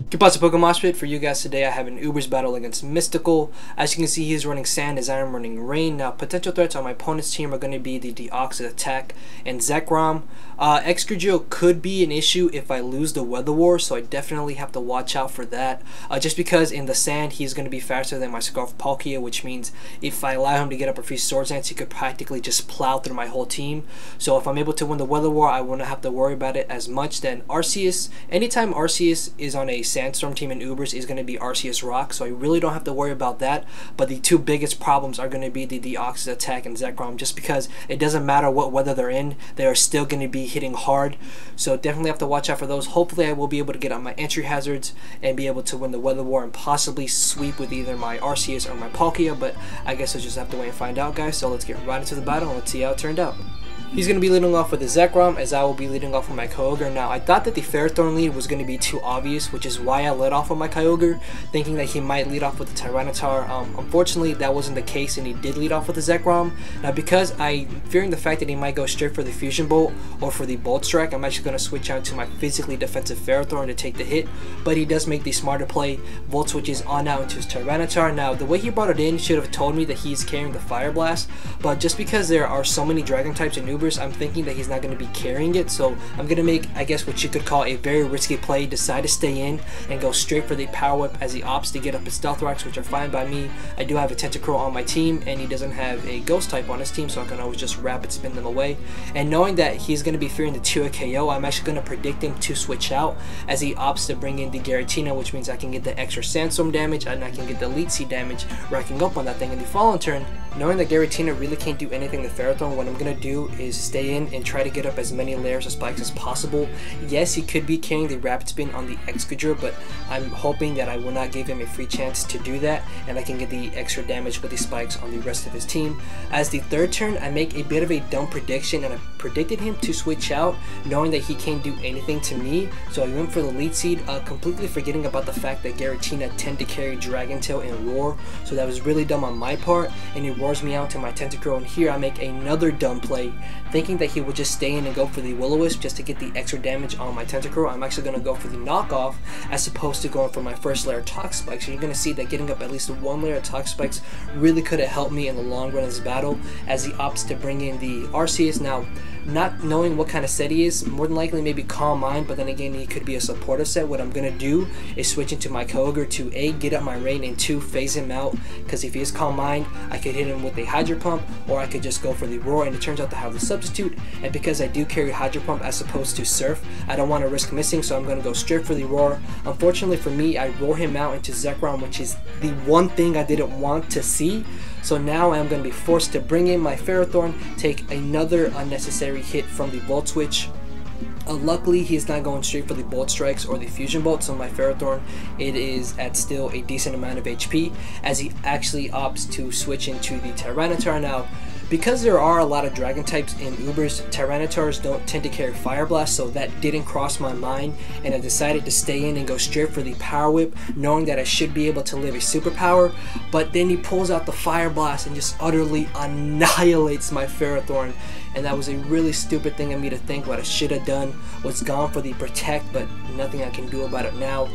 Goodbye, PokeMoshPit. For you guys today, I have an Ubers battle against Mizticall. As you can see, he's running Sand as I am running Rain. Now, potential threats on my opponent's team are going to be the 6ftHax and Zekrom. Excadrill could be an issue if I lose the Weather War, so I definitely have to watch out for that. Just because in the Sand, he's going to be faster than my Scarf Palkia, which means if I allow him to get up a free Swords Dance, he could practically just plow through my whole team. So if I'm able to win the Weather War, I won't have to worry about it as much. Then Arceus, anytime Arceus is on a Sandstorm team in Ubers, is going to be Arceus Rock, so I really don't have to worry about that. But the two biggest problems are going to be the 6ftHax and Zekrom, just because it doesn't matter what weather they're in, they are still going to be hitting hard. So definitely have to watch out for those. Hopefully I will be able to get on my entry hazards and be able to win the Weather War and possibly sweep with either my Arceus or my Palkia, but I guess I'll just have to wait and find out, guys. So let's get right into the battle and let's see how it turned out. He's going to be leading off with the Zekrom, as I will be leading off with my Kyogre. Now, I thought that the Ferrothorn lead was going to be too obvious, which is why I led off with my Kyogre, thinking that he might lead off with the Tyranitar. Unfortunately, that wasn't the case, and he did lead off with the Zekrom. Now, because I'm fearing the fact that he might go straight for the Fusion Bolt or for the Bolt Strike, I'm actually going to switch out to my physically defensive Ferrothorn to take the hit, but he does make the smarter play. Volt switches on out into his Tyranitar. Now, the way he brought it in should have told me that he's carrying the Fire Blast, but just because there are so many Dragon types in Ubers, I'm thinking that he's not going to be carrying it, so I'm going to make, I guess, what you could call a very risky play, decide to stay in and go straight for the Power Whip as he opts to get up his Stealth Rocks, which are fine by me. I do have a Tentacruel on my team, and he doesn't have a Ghost type on his team, so I can always just Rapid Spin them away. And knowing that he's going to be fearing the 2 KO, I'm actually going to predict him to switch out as he opts to bring in the Giratina, which means I can get the extra Sandstorm damage and I can get the Leech Seed damage racking up on that thing in the following turn. Knowing that Giratina really can't do anything to Ferrothorn, what I'm going to do is stay in and try to get up as many layers of spikes as possible. Yes, he could be carrying the Rapid Spin on the Excadrill, but I'm hoping that I will not give him a free chance to do that, and I can get the extra damage with the spikes on the rest of his team. As the third turn, I make a bit of a dumb prediction, and I predicted him to switch out, knowing that he can't do anything to me, so I went for the Leech Seed, completely forgetting about the fact that Giratina tend to carry Dragon Tail and Roar, so that was really dumb on my part, and he roars me out to my Tentacruel, and here I make another dumb play, thinking that he would just stay in and go for the Will-O-Wisp just to get the extra damage on my Tentacruel. I'm actually going to go for the knockoff as opposed to going for my first layer of Tox Spikes. So you're going to see that getting up at least one layer of Tox Spikes really could have helped me in the long run of this battle, as he opts to bring in the Arceus. Now, not knowing what kind of set he is, more than likely maybe Calm Mind, but then again he could be a supportive set. What I'm going to do is switch into my Kyogre to A, get up my Rain, and 2, phase him out, because if he is Calm Mind, I could hit him with a Hydro Pump, or I could just go for the Roar, and it turns out to have the substitute, and because I do carry Hydro Pump as opposed to Surf, I don't want to risk missing, so I'm going to go straight for the Roar. Unfortunately for me, I roar him out into Zekrom, which is the one thing I didn't want to see. So now I'm going to be forced to bring in my Ferrothorn, take another unnecessary hit from the Volt Switch. Luckily, he's not going straight for the Bolt Strikes or the Fusion Bolt, so my Ferrothorn, it is at still a decent amount of HP, as he actually opts to switch into the Tyranitar. Now, because there are a lot of Dragon types in Ubers, Tyranitars don't tend to carry Fire Blast, so that didn't cross my mind, and I decided to stay in and go straight for the Power Whip, knowing that I should be able to live a superpower, but then he pulls out the Fire Blast and just utterly annihilates my Ferrothorn, and that was a really stupid thing of me to think. What I should have done was gone for the Protect, but nothing I can do about it now.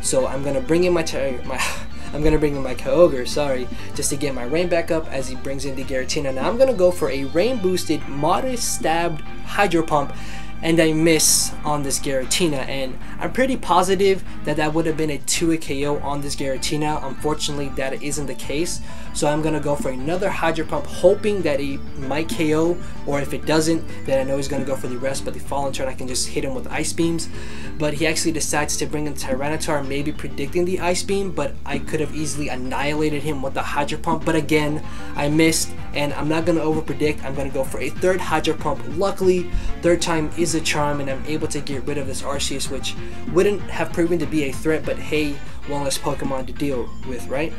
So I'm going to bring in my Kyogre, sorry, just to get my Rain back up as he brings in the Giratina. Now I'm going to go for a Rain boosted, modest stabbed Hydro Pump, and I miss on this Giratina, and I'm pretty positive that that would have been a 2 KO on this Giratina. Unfortunately, that isn't the case, so I'm going to go for another Hydro Pump, hoping that he might KO, or if it doesn't, then I know he's going to go for the rest, but the following turn I can just hit him with Ice Beams. But he actually decides to bring in Tyranitar, maybe predicting the Ice Beam, but I could have easily annihilated him with the Hydro Pump, but again, I missed, and I'm not going to over predict. I'm going to go for a third Hydro Pump. Luckily, third time is a charm, and I'm able to get rid of this Arceus, which wouldn't have proven to be a threat, but hey, one less Pokemon to deal with, right?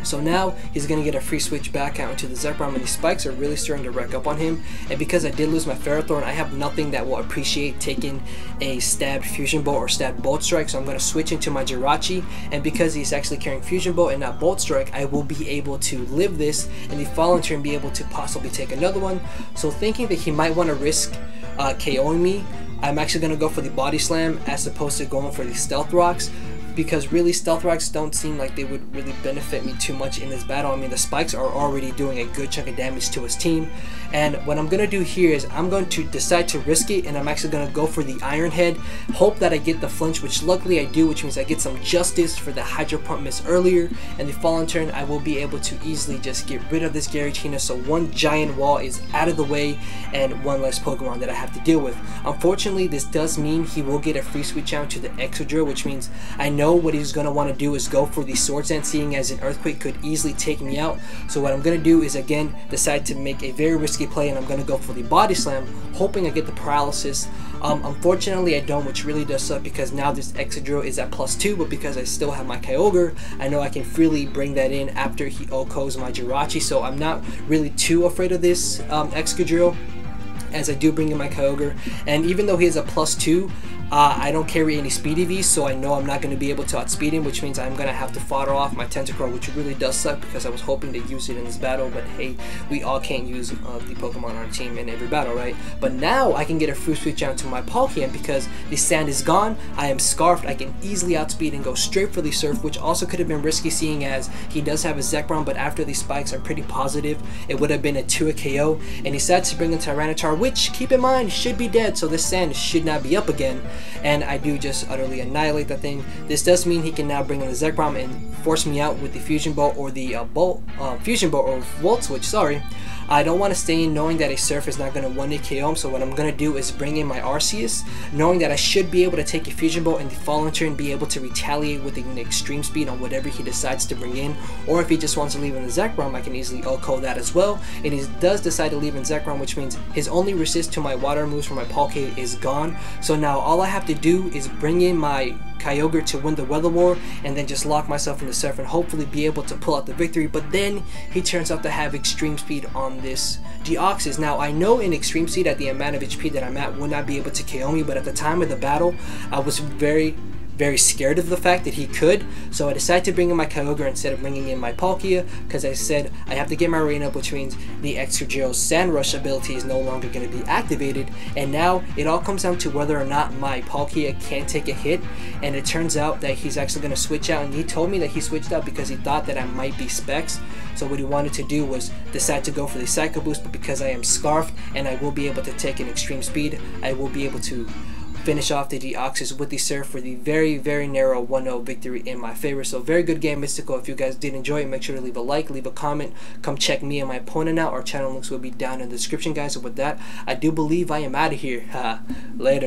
So now he's going to get a free switch back out into the Zekrom, and the spikes are really starting to rack up on him. And because I did lose my Ferrothorn, I have nothing that will appreciate taking a stabbed Fusion Bolt or stabbed Bolt Strike, so I'm going to switch into my Jirachi. And because he's actually carrying Fusion Bolt and not Bolt Strike, I will be able to live this, and the following turn be able to possibly take another one. So thinking that he might want to risk KOing me, I'm actually going to go for the Body Slam as opposed to going for the Stealth Rocks. because really Stealth Rocks don't seem like they would really benefit me too much in this battle. I mean, the spikes are already doing a good chunk of damage to his team, and what I'm gonna do here is I'm going to decide to risk it, and I'm actually gonna go for the Iron Head, hope that I get the flinch, which luckily I do, which means I get some justice for the Hydro Pump miss earlier, and the Fallen turn I will be able to easily just get rid of this Giratina, so one giant wall is out of the way and one less Pokemon that I have to deal with. Unfortunately, this does mean he will get a free switch out to the Excadrill, which means I know what he's going to want to do is go for the Swords Dance, seeing as an Earthquake could easily take me out. So what I'm going to do is again decide to make a very risky play, and I'm going to go for the Body Slam, hoping I get the paralysis. Unfortunately I don't, which really does suck because now this Excadrill is at +2, but because I still have my Kyogre, I know I can freely bring that in after he OHKOs my Jirachi, so I'm not really too afraid of this Excadrill, as I do bring in my Kyogre. And even though he has a +2, I don't carry any speed EVs, so I know I'm not going to be able to outspeed him, which means I'm going to have to fodder off my Tentacruel, which really does suck because I was hoping to use it in this battle, but hey, we all can't use the Pokemon on our team in every battle, right? But now I can get a free switch out to my Palkia because the sand is gone, I am Scarfed, I can easily outspeed and go straight for the Surf, which also could have been risky seeing as he does have a Zekrom, but after these spikes I'm pretty positive it would have been a 2 KO, and he decides to bring in Tyranitar, which, keep in mind, should be dead, so this sand should not be up again. And I do just utterly annihilate that thing. This does mean he can now bring in the Zekrom and force me out with the Fusion Bolt or the Fusion Bolt or Volt Switch, sorry. I don't want to stay in knowing that a Surf is not going to 1-hit KO him, so what I'm going to do is bring in my Arceus, knowing that I should be able to take a Fusion Bolt and the Fallen turn be able to retaliate with an Extreme Speed on whatever he decides to bring in, or if he just wants to leave in the Zekrom, I can easily OHKO that as well. And he does decide to leave in Zekrom, which means his only resist to my water moves from my Palkia is gone, so now all I have to do is bring in my Kyogre to win the Weather War and then just lock myself in the Surf and hopefully be able to pull out the victory. But then he turns out to have Extreme Speed on this Deoxys. Now I know in Extreme Speed at the amount of HP that I'm at would not be able to KO me, but at the time of the battle I was very scared of the fact that he could, so I decided to bring in my Kyogre instead of bringing in my Palkia, because I said I have to get my rain up, which means the Excadrill's Sand Rush ability is no longer going to be activated, and now it all comes down to whether or not my Palkia can take a hit, and it turns out that he's actually going to switch out, and he told me that he switched out because he thought that I might be Specs, so what he wanted to do was decide to go for the Psycho Boost, but because I am Scarfed and I will be able to take an Extreme Speed, I will be able to finish off the Deoxys with the Surf for the very narrow 1-0 victory in my favor. So very good game, Mizticall. If you guys did enjoy it, make sure to leave a like, leave a comment, come check me and my opponent out. Our channel links will be down in the description, guys. So with that, I do believe I am out of here. Later.